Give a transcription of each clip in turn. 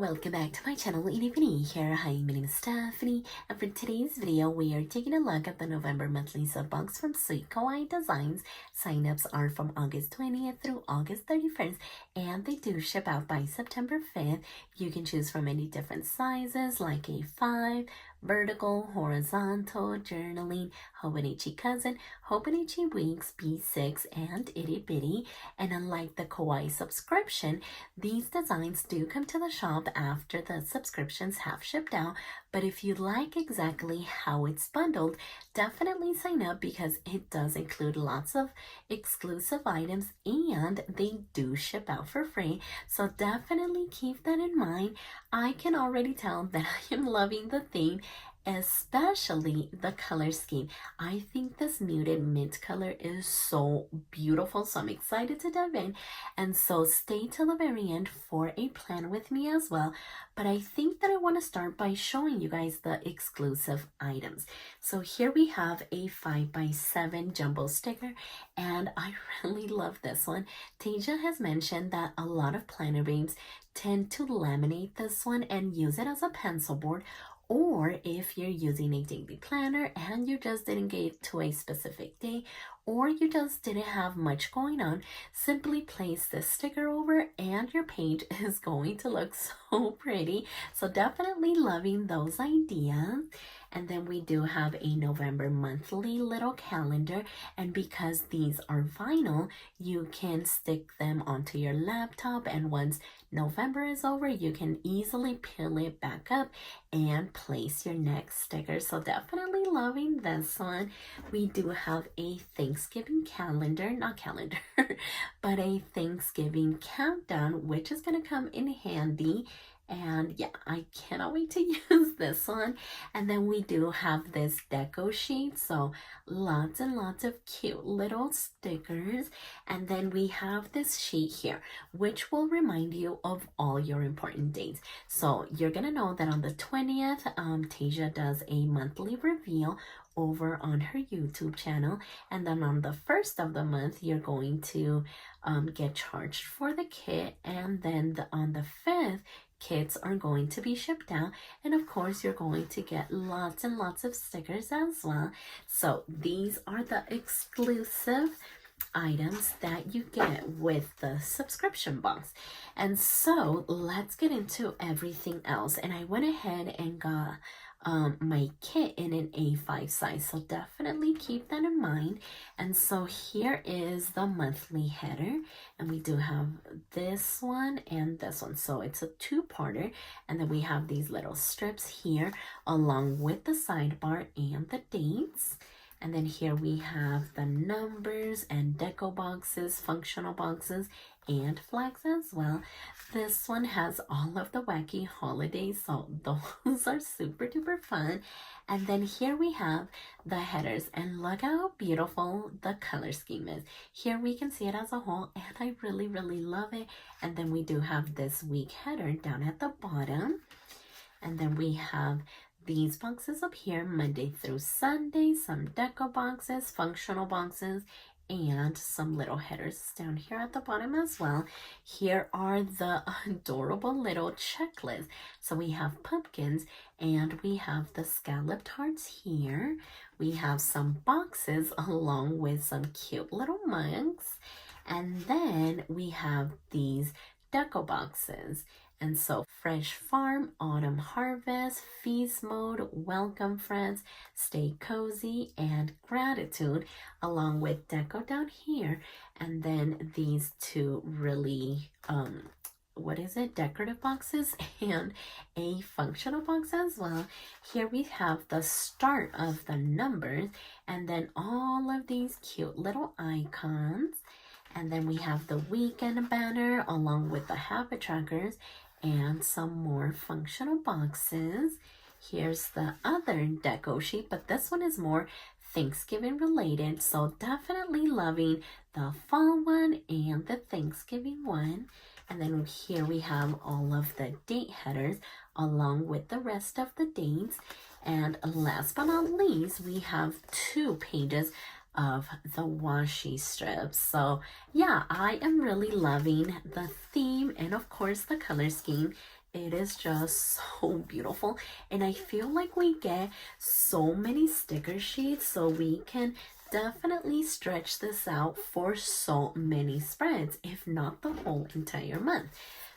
welcome back to my channel, Stephany here. Hi, my name is Stephany, and for today's video, we are taking a look at the November monthly sub box from Sweet Kawaii Designs. Sign-ups are from August 20th through August 31st, and they do ship out by September 5th. You can choose from many different sizes, like A5, vertical, horizontal, journaling, Hobonichi Cousin, Hobonichi Weeks, B6, and Itty Bitty. And unlike the Kawaii subscription, these designs do come to the shop after the subscriptions have shipped out. But if you like exactly how it's bundled, definitely sign up because it does include lots of exclusive items and they do ship out for free. So definitely keep that in mind. I can already tell that I am loving the theme, especially the color scheme. I think this muted mint color is so beautiful, so I'm excited to dive in. And so stay till the very end for a plan with me as well. But I think that I want to start by showing you guys the exclusive items. So here we have a 5x7 jumbo sticker, and I really love this one. Tasia has mentioned that a lot of planner babes tend to laminate this one and use it as a pencil board, or if you're using a daily planner and you just didn't get to a specific day, or you just didn't have much going on, simply place this sticker over and your page is going to look so pretty. So definitely loving those ideas. And then we do have a November monthly little calendar, and because these are vinyl, you can stick them onto your laptop, and once November is over, you can easily peel it back up and place your next sticker. So definitely loving this one. We do have a Thanksgiving calendar, not calendar, but a Thanksgiving countdown, which is going to come in handy. And yeah, I cannot wait to use this one. And then we do have this deco sheet, so lots and lots of cute little stickers. And then we have this sheet here, which will remind you of all your important dates. So you're gonna know that on the 20th, Tasia does a monthly reveal over on her YouTube channel, and then on the 1st of the month you're going to get charged for the kit, and then on the 5th kits are going to be shipped out, and of course you're going to get lots and lots of stickers as well. So these are the exclusive items that you get with the subscription box. And so let's get into everything else. And I went ahead and got my kit in an A5 size, so definitely keep that in mind. And so here is the monthly header, and we do have this one and this one, so it's a two-parter. And then we have these little strips here along with the sidebar and the dates. And then here we have the numbers and deco boxes, functional boxes, and flags as well. This one has all of the wacky holidays, so those are super duper fun. And then here we have the headers, and look how beautiful the color scheme is. Here we can see it as a whole, and I really love it. And then we do have this week header down at the bottom. And then we have these boxes up here, Monday through Sunday, some deco boxes, functional boxes, and some little headers down here at the bottom as well. Here are the adorable little checklists. So we have pumpkins, and we have the scalloped hearts here. We have some boxes along with some cute little mugs. And then we have these deco boxes. And so Fresh Farm, Autumn Harvest, Feast Mode, Welcome Friends, Stay Cozy, and Gratitude, along with deco down here. And then these two really, decorative boxes and a functional box as well. Here we have the start of the numbers, and then all of these cute little icons. And then we have the weekend banner along with the habit trackers and some more functional boxes. Here's the other deco sheet, but this one is more Thanksgiving related, so definitely loving the fall one and the Thanksgiving one. And then here we have all of the date headers along with the rest of the dates. And last but not least, we have 2 pages of the washi strips. So yeah, I am really loving the theme and of course the color scheme. It is just so beautiful, and I feel like we get so many sticker sheets, so we can definitely stretch this out for so many spreads, if not the whole entire month.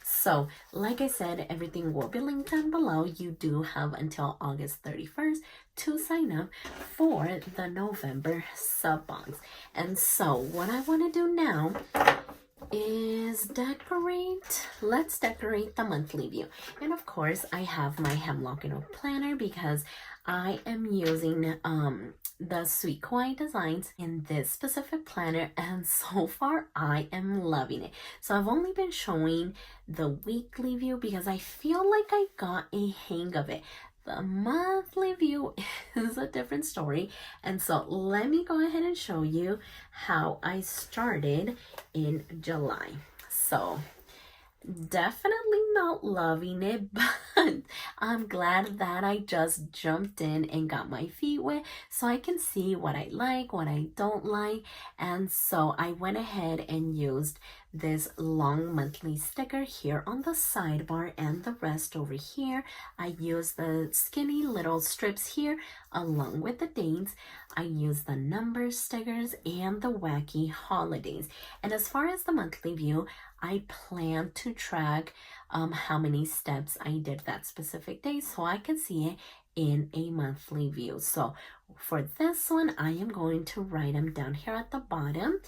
So like I said, everything will be linked down below. You do have until August 31st to sign up for the November sub box. And so what I want to do now is let's decorate the monthly view. And of course I have my Hemlock Oak Planner because I am using the Sweet Kawaii Designs in this specific planner, and so far I am loving it. So I've only been showing the weekly view because I feel like I got a hang of it. The monthly view is a different story, and so let me go ahead and show you how I started in July. So definitely not loving it, but I'm glad that I just jumped in and got my feet wet so I can see what I like, what I don't like. And so I went ahead and used this long monthly sticker here on the sidebar, and the rest over here I used the skinny little strips here along with the dates. I used the number stickers and the wacky holidays. And as far as the monthly view, I plan to track how many steps I did that specific day so I can see it in a monthly view. So for this one, I am going to write them down here at the bottom,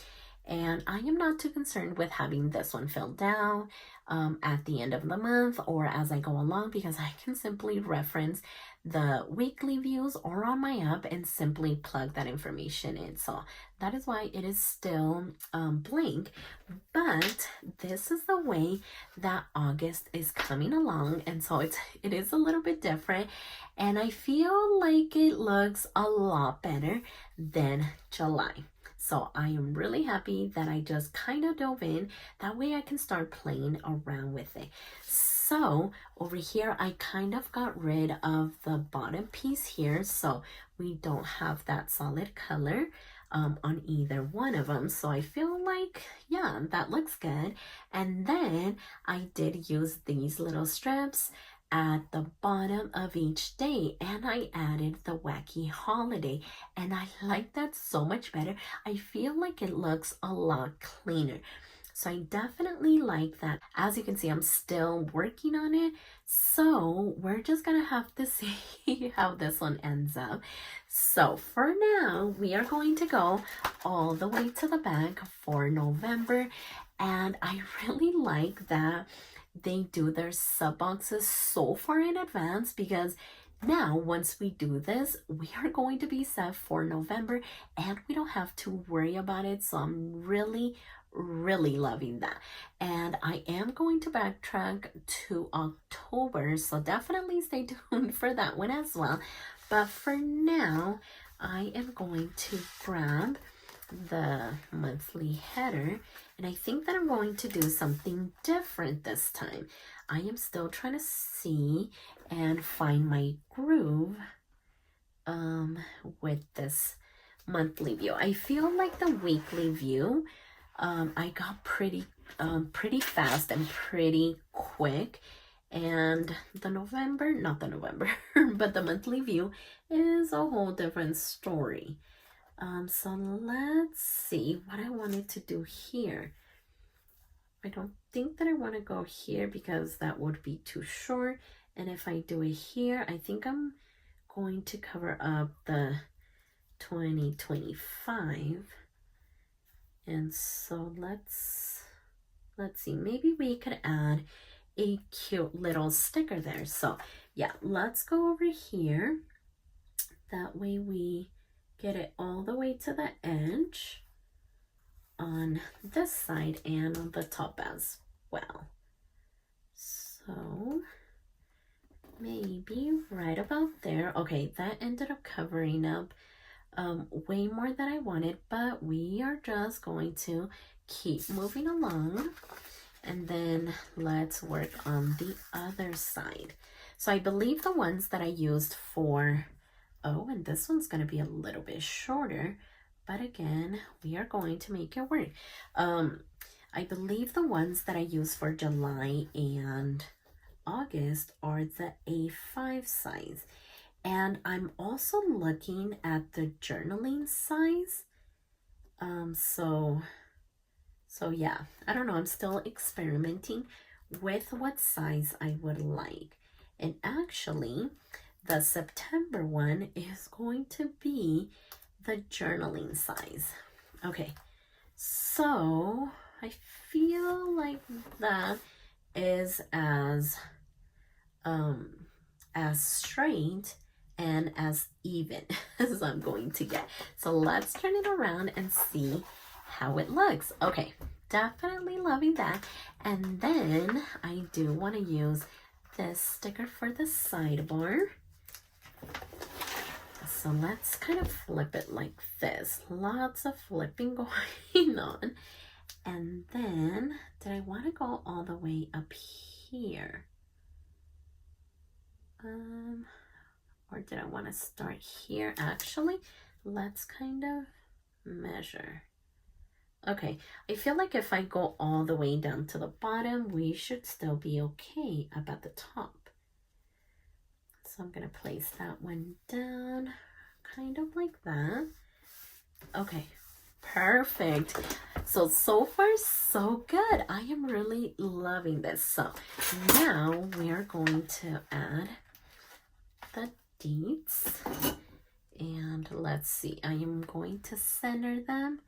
and I am not too concerned with having this one filled down at the end of the month or as I go along, because I can simply reference the weekly views or on my app and simply plug that information in. So that is why it is still blank, but this is the way that August is coming along, and so it is a little bit different, and I feel like it looks a lot better than July. So I am really happy that I just kind of dove in. That way I can start playing around with it. So over here, I kind of got rid of the bottom piece here, so we don't have that solid color on either one of them. So I feel like, yeah, that looks good. And then I did use these little strips at the bottom of each day, and I added the wacky holiday, and I like that so much better. I feel like it looks a lot cleaner. So I definitely like that. As you can see, I'm still working on it, so we're just gonna have to see how this one ends up. So for now, we are going to go all the way to the back for November, and I really like that they do their sub boxes so far in advance, because now once we do this, we are going to be set for November and we don't have to worry about it. So I'm really loving that. And I am going to backtrack to October, so definitely stay tuned for that one as well. But for now, I am going to grab the monthly header, and I think that I'm going to do something different this time. I am still trying to see and find my groove with this monthly view. I feel like the weekly view I got pretty fast and pretty quick, and the not the November but the monthly view is a whole different story. So let's see what I wanted to do here. I don't think that I want to go here because that would be too short. And if I do it here, I think I'm going to cover up the 2025. And so let's see, maybe we could add a cute little sticker there. So yeah, let's go over here. That way we get it all the way to the edge on this side and on the top as well. So maybe right about there. Okay, that ended up covering up way more than I wanted, but we are just going to keep moving along, and then let's work on the other side. So I believe the ones that I used for, oh, and this one's going to be a little bit shorter, but again, we are going to make it work. I believe the ones that I used for July and August are the A5 size. And I'm also looking at the journaling size. So yeah, I don't know. I'm still experimenting with what size I would like. And actually, the September one is going to be the journaling size. Okay, so I feel like that is as straight and as even as I'm going to get. So let's turn it around and see how it looks. Okay, definitely loving that. And then I do want to use this sticker for the sidebar. So let's kind of flip it like this. Lots of flipping going on. And then, did I want to go all the way up here? Or did I want to start here? Actually, let's kind of measure. Okay, I feel like if I go all the way down to the bottom, we should still be okay up at the top. So I'm gonna place that one down, kind of like that. Okay, perfect. So far so good. I am really loving this. So now we are going to add the dates, and let's see, I am going to center them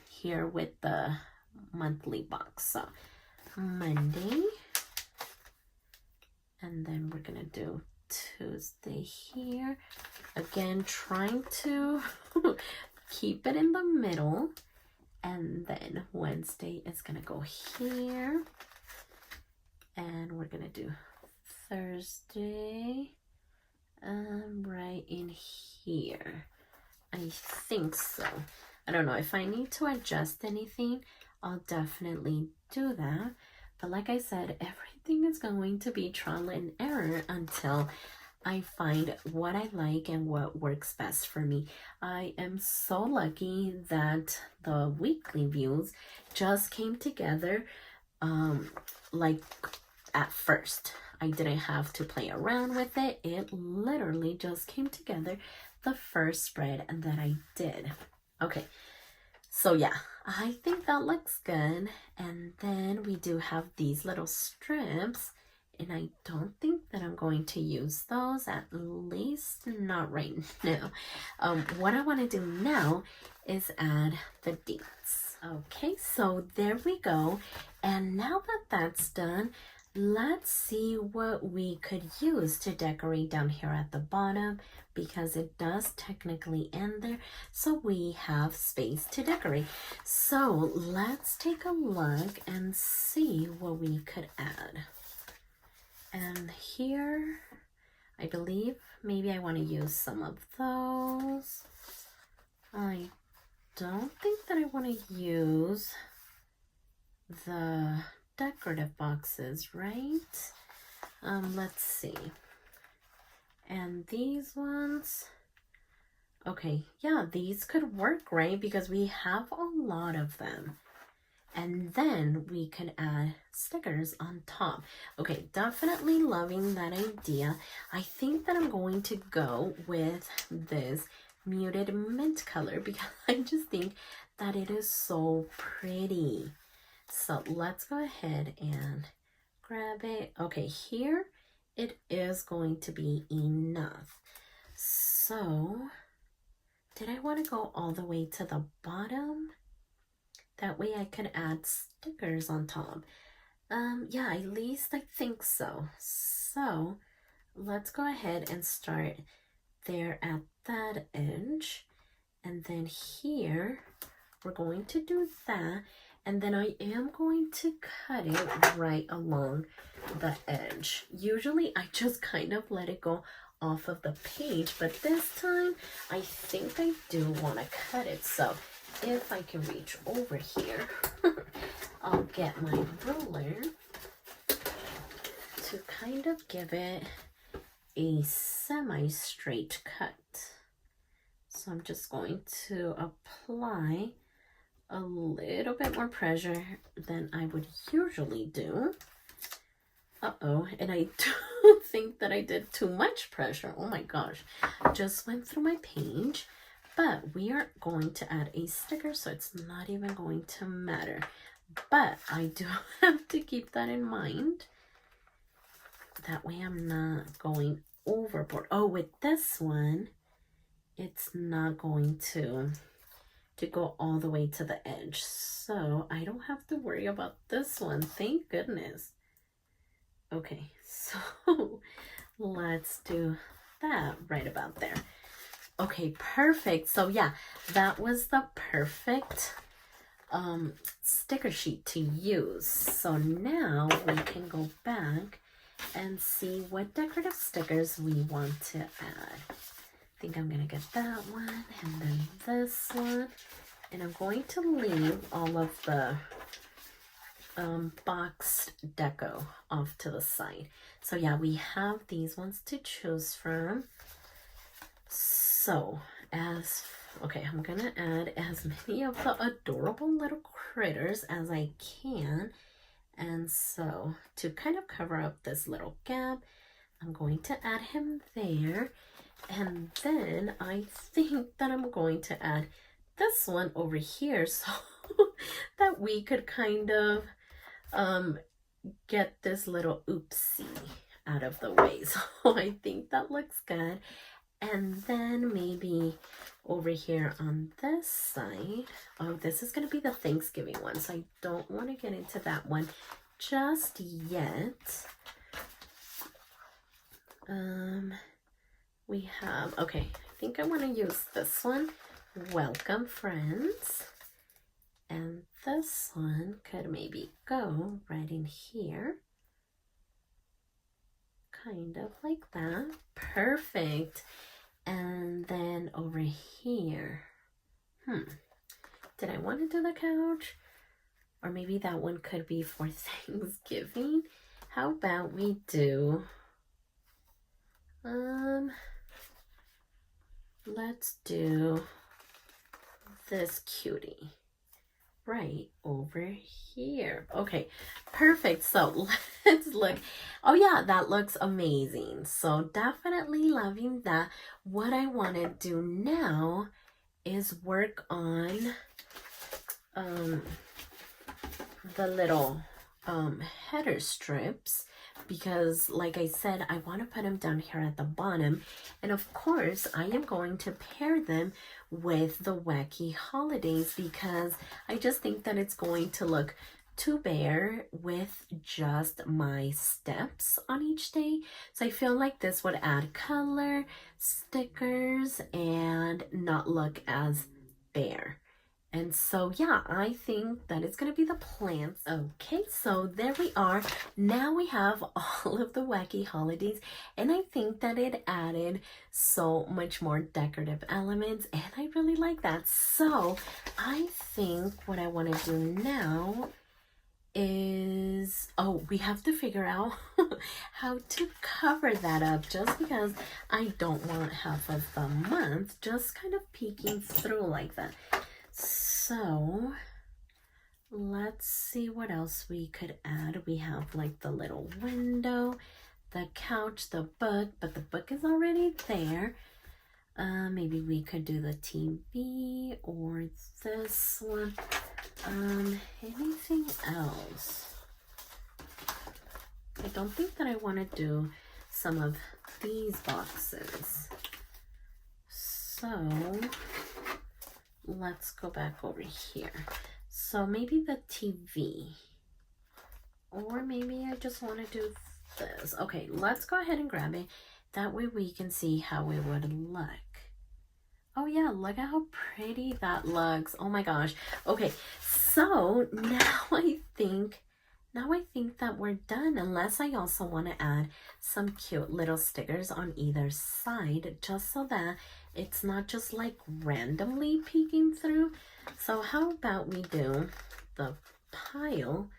here with the monthly box. So Monday, and then we're gonna do Tuesday here again, trying to keep it in the middle, and then Wednesday is gonna go here, and we're gonna do Thursday right in here. I think so. I don't know. If I need to adjust anything, I'll definitely do that. But like I said, everything is going to be trial and error until I find what I like and what works best for me. I am so lucky that the weekly views just came together like at first. I didn't have to play around with it. It literally just came together the first spread that I did. Okay, so yeah, I think that looks good. And then we do have these little strips, and I don't think that I'm going to use those, at least not right now. What I want to do now is add the dates. Okay, so there we go. And now that that's done, let's see what we could use to decorate down here at the bottom, because it does technically end there, so we have space to decorate. So let's take a look and see what we could add. And here, I believe maybe I want to use some of those. I don't think that I want to use the decorative boxes, right? Let's see. And these ones, okay, yeah, these could work, right? Because we have a lot of them. And then we can add stickers on top. Okay, definitely loving that idea. I think that I'm going to go with this muted mint color because I just think that it is so pretty. So let's go ahead and grab it. Okay, here it is going to be enough. So did I want to go all the way to the bottom? That way I could add stickers on top. Yeah, at least I think so. So let's go ahead and start there at that edge. And then here, we're going to do that. And then I am going to cut it right along the edge. Usually I just kind of let it go off of the page, but this time I think I do want to cut it. So if I can reach over here, I'll get my ruler to kind of give it a semi-straight cut. So I'm just going to apply a little bit more pressure than I would usually do. Uh-oh, and I do think that I did too much pressure. Oh my gosh, just went through my page. But we are going to add a sticker, so it's not even going to matter. But I do have to keep that in mind. That way I'm not going overboard. Oh, with this one, it's not going to go all the way to the edge. So I don't have to worry about this one. Thank goodness. Okay, so let's do that right about there. Okay, perfect. So yeah, that was the perfect sticker sheet to use. So now we can go back and see what decorative stickers we want to add. I think I'm gonna get that one and then this one, and I'm going to leave all of the boxed deco off to the side. So yeah, we have these ones to choose from. So okay, I'm gonna add as many of the adorable little critters as I can. And so to kind of cover up this little gap, I'm going to add him there. And then I think that I'm going to add this one over here so that we could kind of get this little oopsie out of the way. So I think that looks good. And then maybe over here on this side, oh, this is going to be the Thanksgiving one, so I don't want to get into that one just yet. We have, okay, I think I want to use this one, Welcome Friends. And this one could maybe go right in here. Kind of like that. Perfect. And then over here, did I want to do the couch? Or maybe that one could be for Thanksgiving. How about we do, let's do this cutie right over here. Okay, perfect. So let's look. Oh yeah, that looks amazing. So definitely loving that. What I want to do now is work on the little header strips, because like I said, I want to put them down here at the bottom, and of course I am going to pair them with the wacky holidays, because I just think that it's going to look too bare with just my steps on each day. So I feel like this would add color, stickers, and not look as bare. And so yeah, I think that it's gonna be the plants. Okay, so there we are. Now we have all of the wacky holidays, and I think that it added so much more decorative elements, and I really like that. So I think what I want to do now is, oh, we have to figure out how to cover that up, just because I don't want half of the month just kind of peeking through like that. So let's see what else we could add. We have like the little window, the couch, the book, but the book is already there. Maybe we could do the TV or this one. Anything else? I don't think that I want to do some of these boxes. So let's go back over here. So maybe the TV, or maybe I just want to do this. Okay, let's go ahead and grab it. That way we can see how it would look. Oh yeah, look at how pretty that looks. Oh my gosh. Okay, so now I think that we're done, unless I also want to add some cute little stickers on either side, just so that it's not just like randomly peeking through. So how about we do the pile?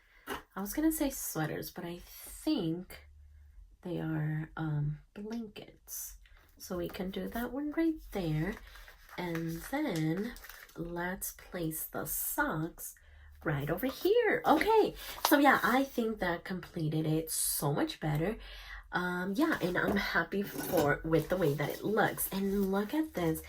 I was gonna say sweaters, but I think they are blankets. So we can do that one right there. And then let's place the socks right over here. Okay, so yeah, I think that completed it so much better. Yeah, and I'm happy with the way that it looks. And look at this,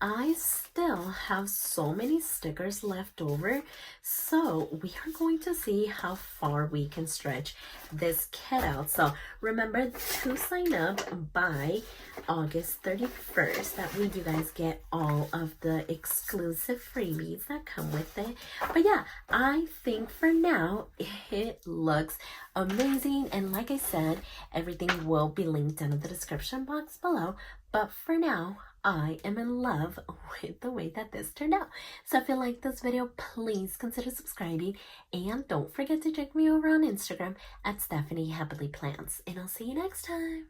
I still have so many stickers left over, so we are going to see how far we can stretch this kit out. So remember to sign up by August 31st. That way you guys get all of the exclusive freebies that come with it. But yeah, I think for now it looks amazing, and like I said, everything will be linked down in the description box below. But for now, I am in love with the way that this turned out. So if you like this video, please consider subscribing, and don't forget to check me over on Instagram at stephanyhappilyplans, and I'll see you next time.